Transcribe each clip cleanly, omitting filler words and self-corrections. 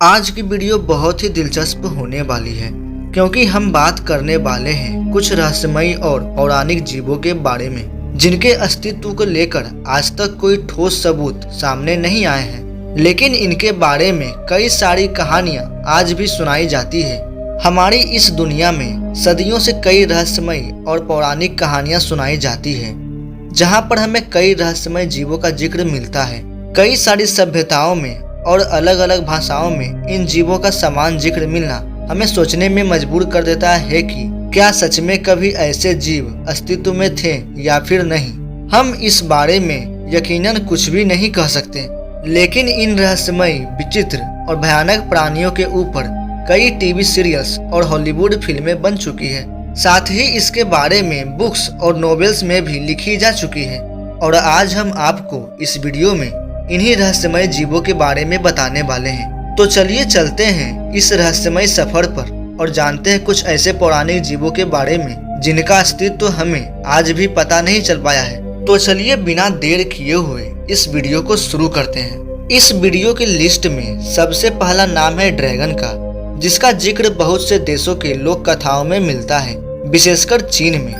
आज की वीडियो बहुत ही दिलचस्प होने वाली है क्योंकि हम बात करने वाले हैं कुछ रहस्यमयी और पौराणिक जीवों के बारे में जिनके अस्तित्व को लेकर आज तक कोई ठोस सबूत सामने नहीं आए हैं, लेकिन इनके बारे में कई सारी कहानियां आज भी सुनाई जाती है। हमारी इस दुनिया में सदियों से कई रहस्यमयी और पौराणिक कहानियां सुनाई जाती है, जहां पर हमें कई रहस्यमय जीवों का जिक्र मिलता है। कई सारी सभ्यताओं में और अलग अलग भाषाओं में इन जीवों का समान जिक्र मिलना हमें सोचने में मजबूर कर देता है कि क्या सच में कभी ऐसे जीव अस्तित्व में थे या फिर नहीं। हम इस बारे में यकीनन कुछ भी नहीं कह सकते, लेकिन इन रहस्यमयी, विचित्र और भयानक प्राणियों के ऊपर कई टीवी सीरियल्स और हॉलीवुड फिल्में बन चुकी है। साथ ही इसके बारे में बुक्स और नॉवेल्स में भी लिखी जा चुकी है। और आज हम आपको इस वीडियो में इन्हीं रहस्यमय जीवों के बारे में बताने वाले हैं। तो चलिए चलते हैं इस रहस्यमय सफर पर और जानते हैं कुछ ऐसे पौराणिक जीवों के बारे में जिनका अस्तित्व हमें आज भी पता नहीं चल पाया है। तो चलिए बिना देर किए हुए इस वीडियो को शुरू करते हैं। इस वीडियो की लिस्ट में सबसे पहला नाम है ड्रैगन का, जिसका जिक्र बहुत से देशों के लोक कथाओं में मिलता है, विशेषकर चीन में।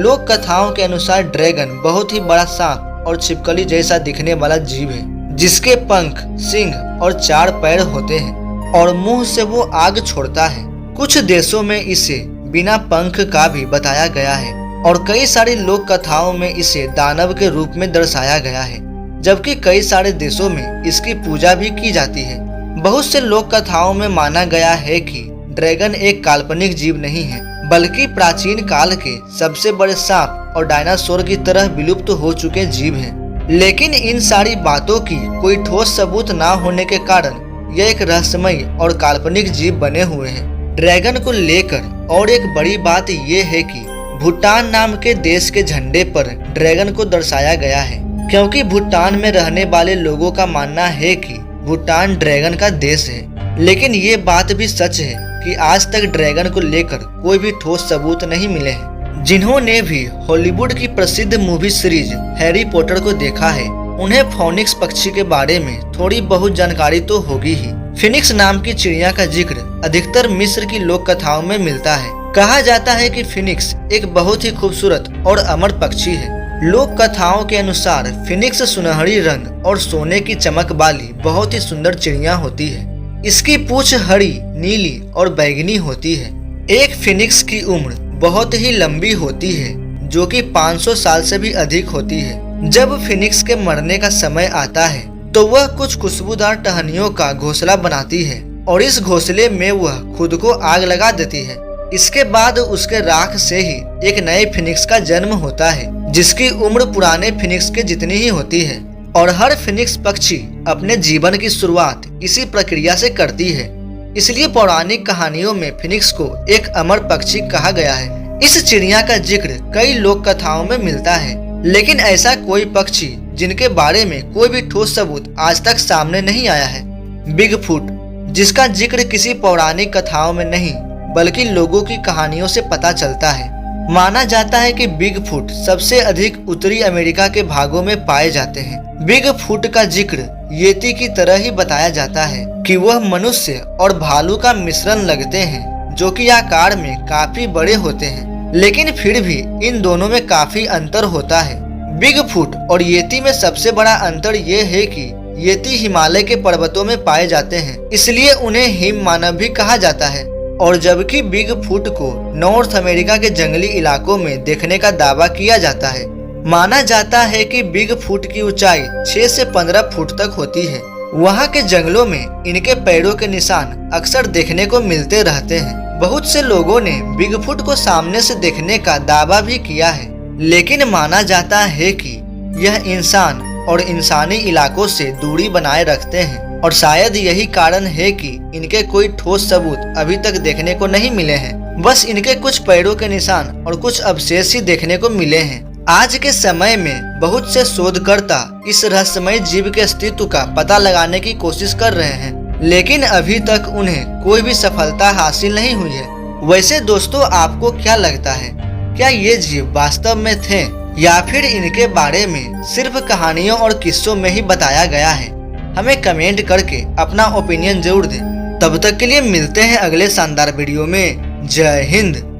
लोक कथाओं के अनुसार ड्रैगन बहुत ही बड़ा सांप और छिपकली जैसा दिखने वाला जीव है, जिसके पंख, सींग और 4 पैर होते हैं और मुंह से वो आग छोड़ता है। कुछ देशों में इसे बिना पंख का भी बताया गया है और कई सारी लोक कथाओं में इसे दानव के रूप में दर्शाया गया है, जबकि कई सारे देशों में इसकी पूजा भी की जाती है। बहुत से लोक कथाओं में माना गया है कि ड्रैगन एक काल्पनिक जीव नहीं है, बल्कि प्राचीन काल के सबसे बड़े सांप और डायनासोर की तरह विलुप्त हो चुके जीव हैं। लेकिन इन सारी बातों की कोई ठोस सबूत ना होने के कारण यह एक रहस्यमयी और काल्पनिक जीव बने हुए हैं। ड्रैगन को लेकर और एक बड़ी बात यह है कि भूटान नाम के देश के झंडे पर ड्रैगन को दर्शाया गया है, क्योंकि भूटान में रहने वाले लोगों का मानना है कि भूटान ड्रैगन का देश है। लेकिन ये बात भी सच है कि आज तक ड्रैगन को लेकर कोई भी ठोस सबूत नहीं मिले हैं। जिन्होंने भी हॉलीवुड की प्रसिद्ध मूवी सीरीज हैरी पॉटर को देखा है, उन्हें फोनिक्स पक्षी के बारे में थोड़ी बहुत जानकारी तो होगी ही। फिनिक्स नाम की चिड़िया का जिक्र अधिकतर मिस्र की लोक कथाओं में मिलता है। कहा जाता है कि फिनिक्स एक बहुत ही खूबसूरत और अमर पक्षी है। लोक कथाओं के अनुसार फिनिक्स सुनहरी रंग और सोने की चमक वाली बहुत ही सुंदर चिड़िया होती है। इसकी पूंछ हरी, नीली और बैंगनी होती है। एक फिनिक्स की उम्र बहुत ही लंबी होती है, जो कि 500 साल से भी अधिक होती है। जब फिनिक्स के मरने का समय आता है तो वह कुछ खुशबूदार टहनियों का घोंसला बनाती है और इस घोंसले में वह खुद को आग लगा देती है। इसके बाद उसके राख से ही एक नए फिनिक्स का जन्म होता है, जिसकी उम्र पुराने फिनिक्स के जितनी ही होती है। और हर फिनिक्स पक्षी अपने जीवन की शुरुआत इसी प्रक्रिया से करती है, इसलिए पौराणिक कहानियों में फिनिक्स को एक अमर पक्षी कहा गया है। इस चिड़िया का जिक्र कई लोक कथाओं में मिलता है, लेकिन ऐसा कोई पक्षी जिनके बारे में कोई भी ठोस सबूत आज तक सामने नहीं आया है। बिगफुट, जिसका जिक्र किसी पौराणिक कथाओं में नहीं बल्कि लोगों की कहानियों से पता चलता है। माना जाता है कि बिगफुट सबसे अधिक उत्तरी अमेरिका के भागों में पाए जाते हैं। बिगफुट का जिक्र येती की तरह ही बताया जाता है कि वह मनुष्य और भालू का मिश्रण लगते हैं, जो कि आकार में काफी बड़े होते हैं, लेकिन फिर भी इन दोनों में काफी अंतर होता है। बिगफुट और येती में सबसे बड़ा अंतर ये है कि येती हिमालय के पर्वतों में पाए जाते हैं, इसलिए उन्हें हिम मानव भी कहा जाता है। और जबकि बिगफुट को नॉर्थ अमेरिका के जंगली इलाकों में देखने का दावा किया जाता है। माना जाता है कि बिगफुट की ऊंचाई 6 से 15 फुट तक होती है। वहाँ के जंगलों में इनके पैरों के निशान अक्सर देखने को मिलते रहते हैं। बहुत से लोगों ने बिगफुट को सामने से देखने का दावा भी किया है, लेकिन माना जाता है कि यह इंसान और इंसानी इलाकों से दूरी बनाए रखते हैं और शायद यही कारण है कि इनके कोई ठोस सबूत अभी तक देखने को नहीं मिले हैं। बस इनके कुछ पैरों के निशान और कुछ अवशेष ही देखने को मिले हैं। आज के समय में बहुत से शोधकर्ता इस रहस्यमय जीव के अस्तित्व का पता लगाने की कोशिश कर रहे हैं, लेकिन अभी तक उन्हें कोई भी सफलता हासिल नहीं हुई है। वैसे दोस्तों, आपको क्या लगता है, क्या ये जीव वास्तव में थे या फिर इनके बारे में सिर्फ कहानियों और किस्सों में ही बताया गया है? हमें कमेंट करके अपना ओपिनियन जरूर दें। तब तक के लिए मिलते हैं अगले शानदार वीडियो में। जय हिंद।